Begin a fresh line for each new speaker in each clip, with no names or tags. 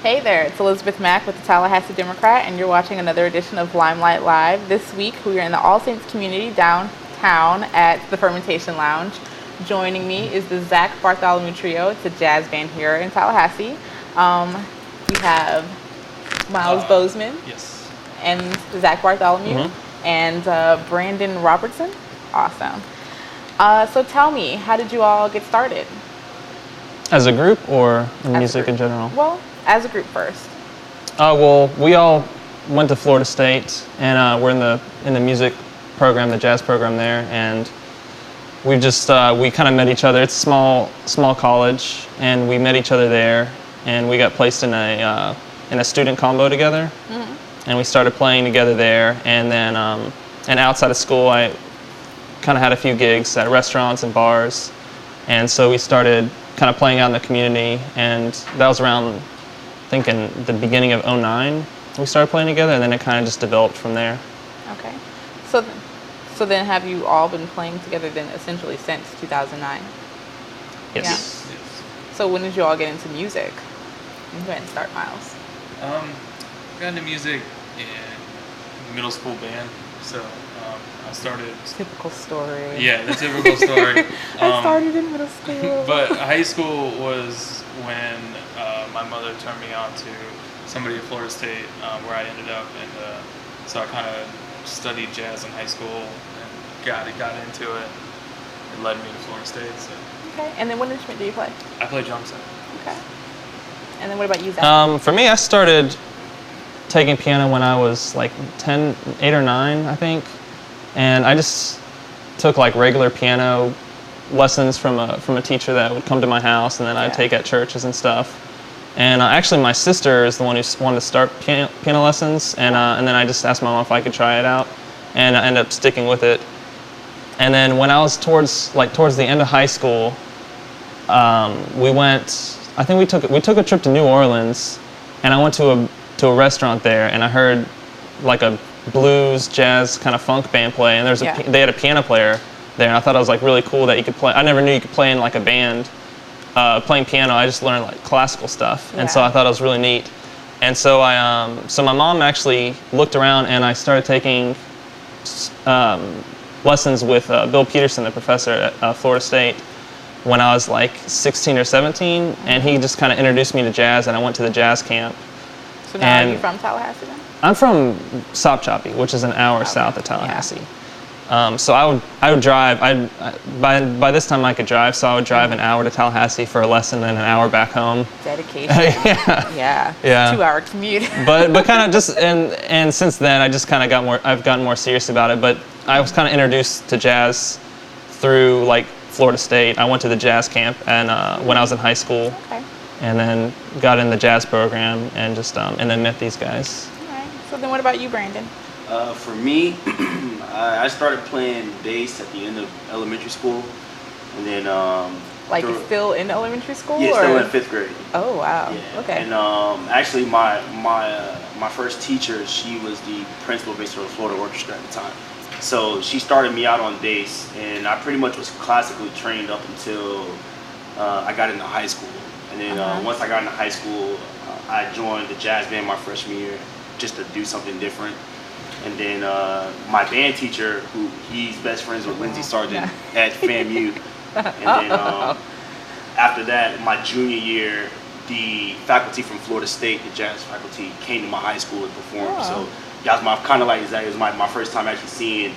Hey there, it's Elizabeth Mack with the Tallahassee Democrat, and you're watching another edition of Limelight Live. This week, we are in the All Saints community downtown at the Fermentation Lounge. Joining me is the Zach Bartholomew Trio. It's a jazz band here in Tallahassee. We have Miles Bozeman.
Yes.
And Zach Bartholomew and Brandon Robertson. Awesome. So tell me, how did you all get started?
As a group or in
As a
music
group.
in general?
Well, as a group first.
Well, we all went to Florida State, and we're in the music program, the jazz program there, and we just we kind of met each other. It's a small college, and we met each other there, and we got placed in a student combo together, and we started playing together there, and then and outside of school, I kind of had a few gigs at restaurants and bars, and so we started kind of playing out in the community, and that was around, I think, in the beginning of '09, we started playing together, and then it kind of just developed from there.
Okay. So then have you all been playing together then essentially since 2009?
Yes.
Yeah.
Yes.
So when did you all get into music? You go ahead and start, Miles.
Got into music in middle school band, so I started.
Typical story.
Yeah, the typical story.
I started in middle school.
But high school was when my mother turned me on to somebody at Florida State, where I ended up, and so I kind of studied jazz in high school and got into it. It led me to Florida State. So
Okay. And then what instrument do you play?
I play drum set.
Okay. And then what about you, Zach?
For me, I started taking piano when I was like 8 or 9, I think, and I just took like regular piano lessons from a teacher that would come to my house, and then I'd take at churches and stuff. And actually, my sister is the one who wanted to start piano lessons, and then I just asked my mom if I could try it out, and I ended up sticking with it. And then when I was towards the end of high school, we went. I think we took a trip to New Orleans, and I went to a restaurant there, and I heard like a blues, jazz kind of funk band play, and they had a piano player there, and I thought it was like really cool that you could play. I never knew you could play in like a band. Playing piano, I just learned like classical stuff, and so I thought it was really neat. And so so my mom actually looked around, and I started taking lessons with Bill Peterson, the professor at Florida State, when I was like 16 or 17, and he just kind of introduced me to jazz, and I went to the jazz camp.
So now are you from Tallahassee then?
I'm from Sopchoppy, which is an hour south of Tallahassee. So I would drive. By this time I could drive, so I would drive an hour to Tallahassee for a lesson and an hour back home.
Dedication.
Yeah.
2-hour commute.
but kind of just and since then I just kind of I've gotten more serious about it. But I was kind of introduced to jazz through like Florida State. I went to the jazz camp and when I was in high school.
Okay.
And then got in the jazz program and just and then met these guys.
All right. So then what about you, Brandon?
For me, I started playing bass at the end of elementary school, and then
Still in elementary school?
Yeah,
or?
still in 5th grade.
Oh wow.
Yeah.
Okay.
And actually, my first teacher, she was the principal bass for the Florida Orchestra at the time. So she started me out on bass, and I pretty much was classically trained up until I got into high school. And then once I got into high school, I joined the jazz band my freshman year just to do something different. And then my band teacher, he's best friends with Lindsay Sargent at FAMU. And then after that, my junior year, the faculty from Florida State, the jazz faculty, came to my high school to perform.
Oh.
So that was my first time actually seeing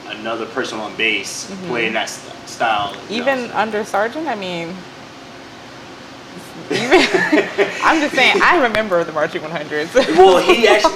another person on bass playing that style.
Even under Sargent, I mean, I'm just saying, I remember the Marching 100s.
Well, he's the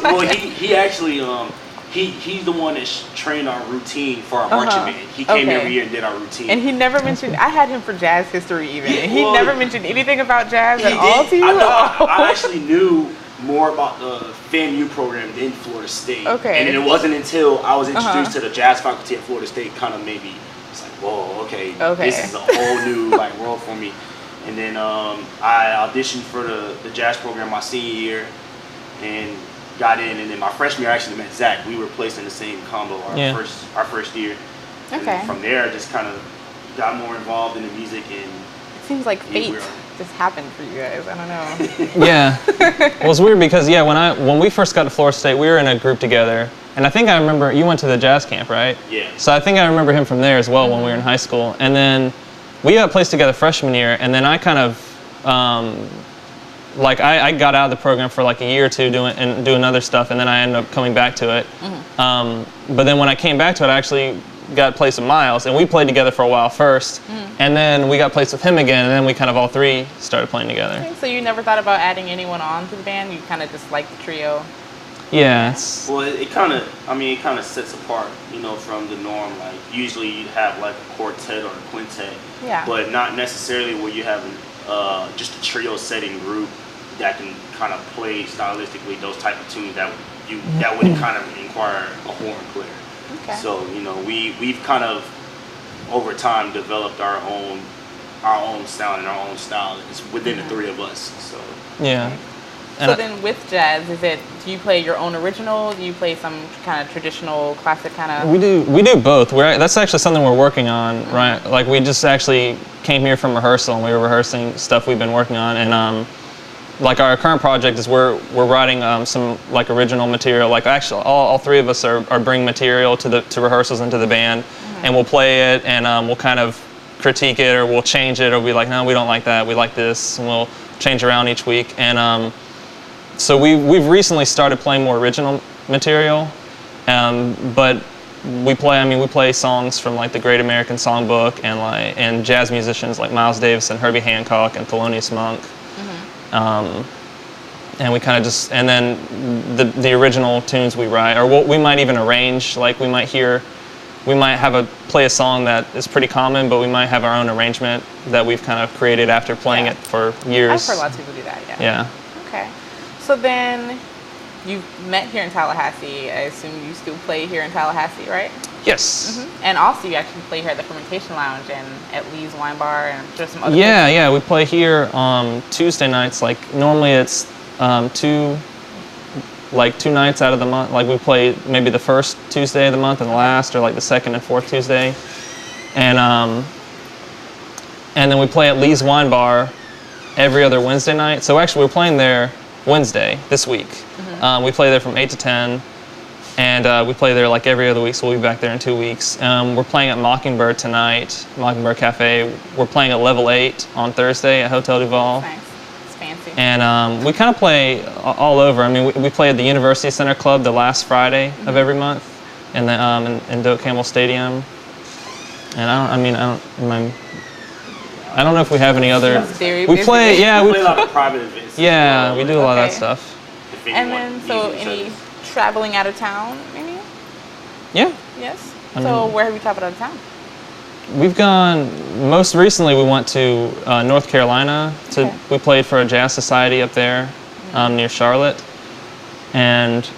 one that trained our routine for our marching band. He came every year and did our routine.
And he never mentioned, I had him for jazz history even.
Yeah,
and he never mentioned anything about jazz at all to you?
I actually knew more about the FAMU program than Florida State.
Okay.
And then it wasn't until I was introduced to the jazz faculty at Florida State kind of maybe it's like, whoa, okay. This is a whole new world for me. And then I auditioned for the jazz program my senior year and got in. And then my freshman year I actually met Zach. We were placed in the same combo our first year.
Okay.
And from there I just kind of got more involved in the music and
It seems like fate
will.
just happened for you guys. I don't know.
Yeah. Well, it's weird because when we first got to Florida State, we were in a group together, and I think I remember you went to the jazz camp, right?
Yeah.
So I think I remember him from there as well when we were in high school, and then we got placed together freshman year, and then I kind of I got out of the program for like a year or two doing other stuff, and then I ended up coming back to it. But then when I came back to it, I actually got placed with Miles, and we played together for a while first, and then we got placed with him again, and then we kind of all three started playing together.
Okay, so you never thought about adding anyone on to the band? You kind of just like the trio?
Yeah.
Well, it kind of sets apart, from the norm. Like usually you'd have like a quartet or a quintet,
Yeah.
but not necessarily where you have just a trio setting group that can kind of play stylistically those type of tunes that would kind of require a horn player.
Okay.
So we've kind of over time developed our own sound and our own style. It's within the three of us. So
Yeah.
So then with jazz, do you play your own original? Do you play some kind of traditional classic kind of?
We do both. That's actually something we're working on, right? Like we just actually came here from rehearsal, and we were rehearsing stuff we've been working on, and like our current project is we're writing some like original material. Like actually all three of us are bringing material to rehearsals and to the band, and we'll play it, and we'll kind of critique it, or we'll change it, or be like, no, we don't like that, we like this, and we'll change around each week. And so we've recently started playing more original material, but we play songs from like the Great American Songbook, and jazz musicians like Miles Davis and Herbie Hancock and Thelonious Monk. And we kind of and then the original tunes we write, or we might even arrange. Like we might play a song that is pretty common, but we might have our own arrangement that we've kind of created after playing it for years.
I've heard lots of people do that. Yeah.
Yeah.
Okay. So then you met here in Tallahassee. I assume you still play here in Tallahassee, right?
Yes.
And also you actually play here at the Fermentation Lounge and at Lee's Wine Bar and just some other
places. Yeah, we play here Tuesday nights. Like normally it's two nights out of the month. Like we play maybe the first Tuesday of the month and the last, or like the second and fourth Tuesday. And then we play at Lee's Wine Bar every other Wednesday night. So actually we're playing there Wednesday this week. We play there from 8 to 10. And we play there like every other week, so we'll be back there in 2 weeks. We're playing at Mockingbird tonight, Mockingbird Cafe. We're playing at Level 8 on Thursday at Hotel Duval.
Nice. It's fancy.
And we kind of play all over. I mean, we play at the University Center Club the last Friday of every month, and then in Doak Campbell Stadium. And I don't know if we have any other. We play a
lot of private events.
Yeah, we do a lot of that stuff.
And then, so any traveling out of town, maybe?
Yeah.
Yes. So where have you traveled out of town?
We've gone, most recently we went to North Carolina. We played for a jazz society up there near Charlotte. And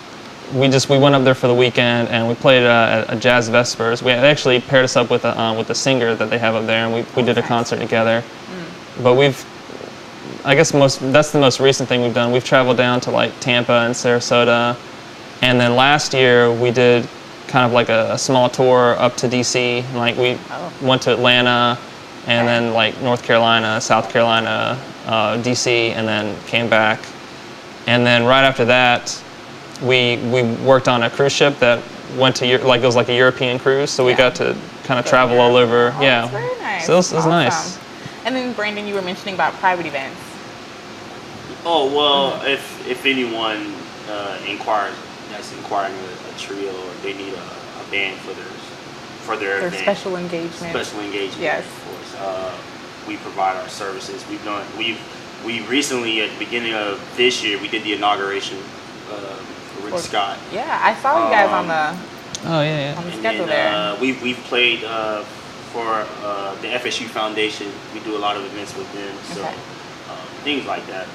we went up there for the weekend, and we played a Jazz Vespers. They actually paired us up with a singer that they have up there, and we did a concert together. But I guess that's the most recent thing we've done. We've traveled down to like Tampa and Sarasota. And then last year we did kind of like a small tour up to DC. Like we went to Atlanta, and then like North Carolina, South Carolina, DC, and then came back. And then right after that, we worked on a cruise ship that went to it was like a European cruise. So we got to kind of travel all over.
That's very nice.
So it was nice.
And then Brandon, you were mentioning about private events.
Oh well, if anyone inquiring a trio, or they need a band for their event,
special engagement. Yes.
Of course, we provide our services. We recently, at the beginning of this year, we did the inauguration for Rick Scott.
Yeah, I saw you guys on the on the schedule there.
We've played for the FSU Foundation. We do a lot of events with them, so things like that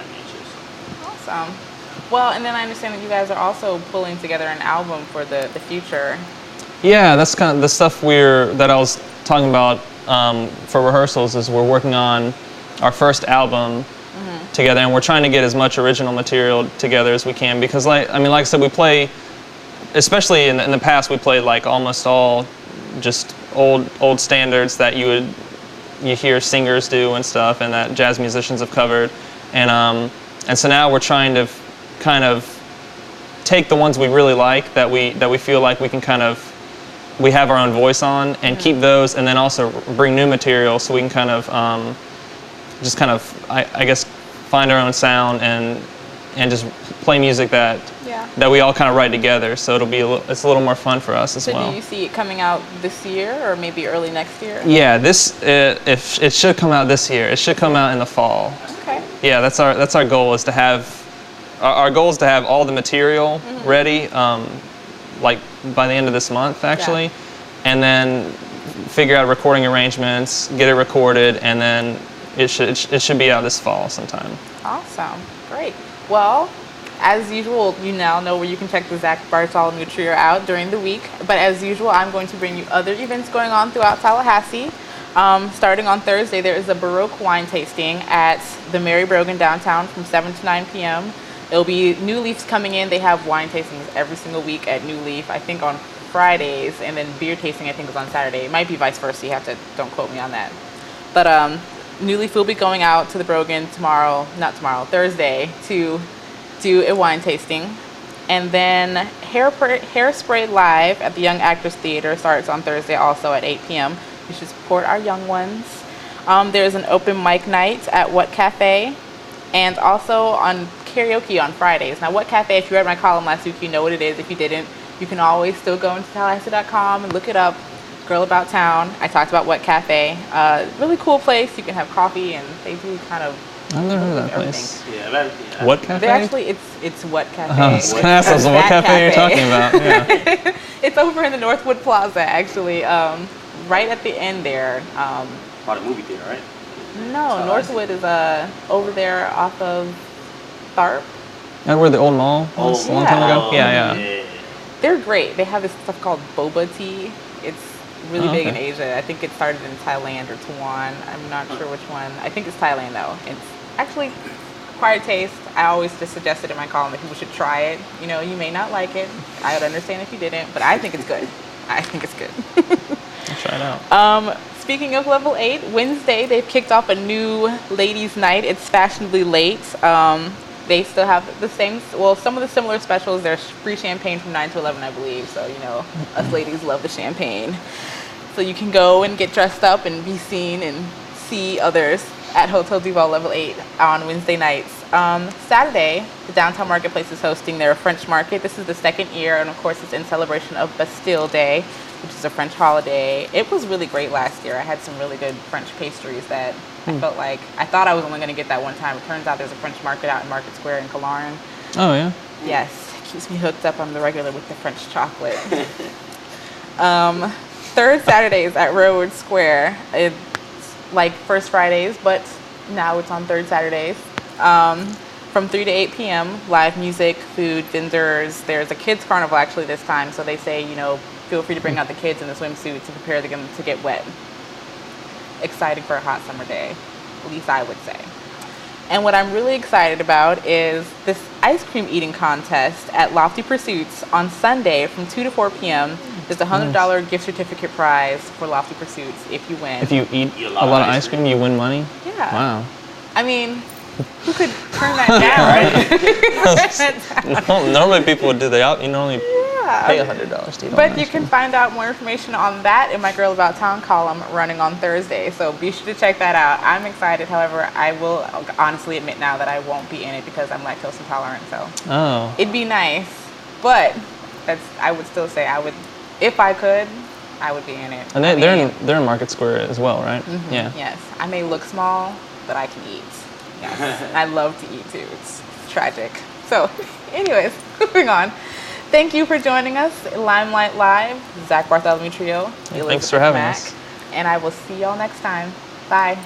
nature. So.
Awesome. Well, and then I understand that you guys are also pulling together an album for the future.
Yeah, that's kind of the stuff that I was talking about for rehearsals. Is we're working on our first album together, and we're trying to get as much original material together as we can, because like I said, we play, especially in the past, we played like almost all just old standards that you would you hear singers do and stuff, and that jazz musicians have covered, and so now we're trying to kind of take the ones we really like that we feel like we can we have our own voice on, and keep those, and then also bring new material so we can I guess find our own sound and just play music that we all kind of write together. So it's a little more fun for us as well.
So do you see it coming out this year or maybe early next year?
Yeah, if it should come out this year. It should come out in the fall.
Okay.
Yeah, that's our goal is to have our goal is to have all the material ready, like by the end of this month actually, and then figure out recording arrangements, get it recorded, and then it should be out this fall sometime.
Awesome, great. Well, as usual, you now know where you can check the Zach Bartholomew Trio out during the week. But as usual, I'm going to bring you other events going on throughout Tallahassee. Starting on Thursday, there is a Baroque wine tasting at the Mary Brogan downtown from 7 to 9 p.m. It'll be New Leaf's coming in. They have wine tastings every single week at New Leaf, I think on Fridays, and then beer tasting I think is on Saturday. It might be vice versa. You have to, don't quote me on that. But New Leaf will be going out to the Brogan Thursday to do a wine tasting. And then Hairspray Live at the Young Actors Theater starts on Thursday also at 8 p.m. You should support our young ones. There's an open mic night at What Cafe, and also on karaoke on Fridays. Now, What Cafe, if you read my column last week, you know what it is. If you didn't, you can always still go into Tallahassee.com and look it up. Girl About Town. I talked about What Cafe. Really cool place. You can have coffee, and they do kind of.
I've never heard of that place.
Yeah.
What Cafe?
They actually, it's What Cafe.
I was gonna ask what cafe you're talking about. Yeah.
It's over in the Northwood Plaza, actually, right at the end there.
By the movie theater, right?
No, Northwood is over there off of Tharp.
And where the old mall was a long time ago? Yeah.
They're great. They have this stuff called boba tea. It's really big in Asia. I think it started in Thailand or Taiwan. I'm not sure which one. I think it's Thailand though. It's actually acquired taste. I always just suggested in my column that people should try it. You know, you may not like it. I would understand if you didn't, but I think it's good. I think it's good.
I'll try it out.
Speaking of Level 8, Wednesday they've kicked off a new ladies' night. It's fashionably late. They still have the same, some of the similar specials. There's free champagne from 9 to 11, I believe. So, you know, us ladies love the champagne. So you can go and get dressed up and be seen and see others at Hotel Duval Level 8 on Wednesday nights. Saturday, the Downtown Marketplace is hosting their French market. This is the second year, and of course it's in celebration of Bastille Day, which is a French holiday. It was really great last year. I had some really good French pastries that I felt like, I thought I was only going to get that one time. It turns out there's a French market out in Market Square in Killearn.
Oh, yeah?
Yes, it keeps me hooked up. I'm the regular with the French chocolate. Third Saturdays at Railroad Square. It's like First Fridays, but now it's on third Saturdays. From 3 to 8 p.m., live music, food, vendors. There's a kids carnival actually this time, so they say, you know, feel free to bring out the kids in the swimsuits and prepare them to get wet. Exciting for a hot summer day, at least I would say. And what I'm really excited about is this ice cream eating contest at Lofty Pursuits on Sunday from 2 to 4 p.m. There's a $100 gift certificate prize for Lofty Pursuits if you win.
If you eat a lot of ice cream, you win money?
Yeah.
Wow.
I mean, who could turn that down?
Normally people would do that. You normally pay $100 to eat.
But you can find out more information on that in my Girl About Town column running on Thursday. So be sure to check that out. I'm excited. However, I will honestly admit now that I won't be in it because I'm lactose intolerant. So it'd be nice, but I would still say I would, if I could, I would be in it.
And they're in Market Square as well, right?
Mm-hmm,
yeah.
Yes. I may look small, but I can eat. Yes. I love to eat too. It's tragic. So, anyways, moving on. Thank you for joining us, Limelight Live, Zach Bartholomew Trio, Elizabeth
Thanks for having
Mack,
us.
and I will see y'all next time. Bye.